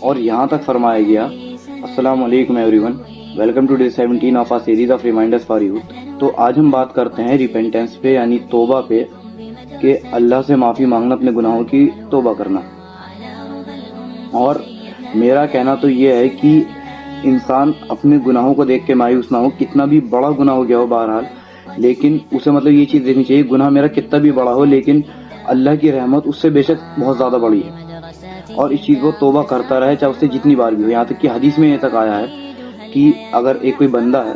اور یہاں تک فرمایا گیا السلام علیکم ایوری ون، welcome to day 17 of a series of reminders for youth. تو آج ہم بات کرتے ہیں ریپینٹنس پہ، یعنی توبہ پہ، کہ اللہ سے معافی مانگنا، اپنے گناہوں کی توبہ کرنا۔ اور میرا کہنا تو یہ ہے کہ انسان اپنے گناہوں کو دیکھ کے مایوس نہ ہو، کتنا بھی بڑا گناہ ہو گیا ہو بہرحال، لیکن اسے مطلب یہ چیز دیکھنی چاہیے، گناہ میرا کتنا بھی بڑا ہو لیکن اللہ کی رحمت اس سے بے شک بہت زیادہ بڑی ہے، اور اس چیز کو توبہ کرتا رہے، چاہے اس سے جتنی بار بھی ہو۔ یہاں تک کہ حدیث میں یہ تک آیا ہے کہ اگر ایک کوئی بندہ ہے،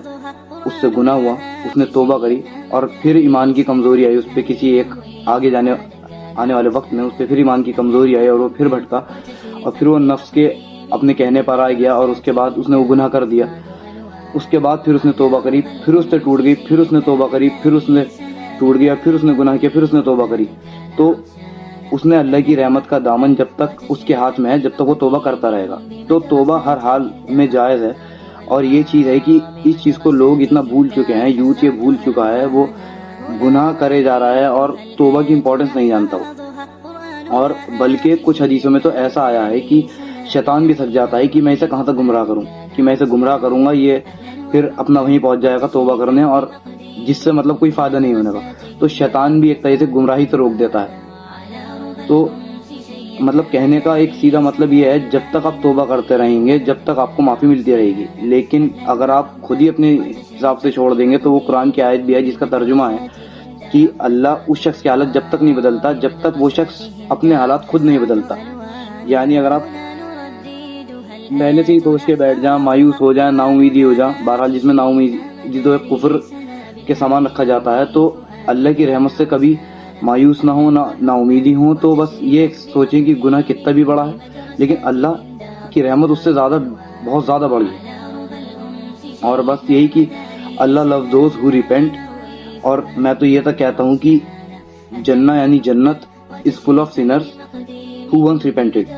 اس سے گناہ ہوا، اس نے توبہ کری، اور پھر ایمان کی کمزوری آئی اس پہ، کسی ایک آگے آنے والے وقت میں اس پہ پھر ایمان کی کمزوری آئی اور وہ پھر بھٹکا، اور پھر وہ نفس کے اپنے کہنے پر آ گیا، اور اس کے بعد اس نے وہ گناہ کر دیا، اس کے بعد پھر اس نے توبہ کری، پھر اس سے ٹوٹ گئی، پھر اس نے توبہ کری، پھر اس نے ٹوٹ گیا، پھر اس نے گناہ کیا، پھر اس نے توبہ کری، تو اس نے اللہ کی رحمت کا دامن جب تک اس کے ہاتھ میں ہے، جب تک وہ توبہ کرتا رہے گا۔ تو توبہ ہر حال میں جائز ہے، اور یہ چیز ہے کہ اس چیز کو لوگ اتنا بھول چکے ہیں، یوتھ یہ بھول چکا ہے، وہ گناہ کرے جا رہا ہے اور توبہ کی امپورٹنس نہیں جانتا وہ۔ اور بلکہ کچھ حدیثوں میں تو ایسا آیا ہے کہ شیطان بھی تھک جاتا ہے کہ میں اسے کہاں تک گمراہ کروں، کہ میں اسے گمراہ کروں گا، یہ پھر اپنا وہیں پہنچ جائے گا توبہ کرنے، اور جس سے مطلب کوئی فائدہ نہیں ہونے کا۔ تو شیطان بھی ایک طرح سے گمراہی سے روک دیتا ہے۔ تو مطلب کہنے کا ایک سیدھا مطلب یہ ہے، جب تک آپ توبہ کرتے رہیں گے، جب تک آپ کو معافی ملتی رہے گی، لیکن اگر آپ خود ہی اپنے حساب سے چھوڑ دیں گے تو وہ قرآن کی آیت بھی ہے جس کا ترجمہ ہے کہ اللہ اس شخص کی حالت جب تک نہیں بدلتا جب تک وہ شخص اپنے حالات خود نہیں بدلتا۔ یعنی اگر آپ پہلے سے ہی سوچ کے بیٹھ جائیں، مایوس ہو جائیں، نا امیدی ہو جائیں، بہرحال جس میں نا امیدی تو ایک کفر کے سامان رکھا جاتا ہے، تو اللہ کی رحمت سے کبھی مایوس نہ ہو، نا امیدی ہوں، تو بس یہ سوچیں کہ گناہ کتنا بھی بڑا ہے لیکن اللہ کی رحمت اس سے زیادہ، بہت زیادہ بڑی ہے۔ اور بس یہی کہ اللہ loves those who repent، اور میں تو یہ تک کہتا ہوں کہ جنہ یعنی جنت is full of sinners who once repented۔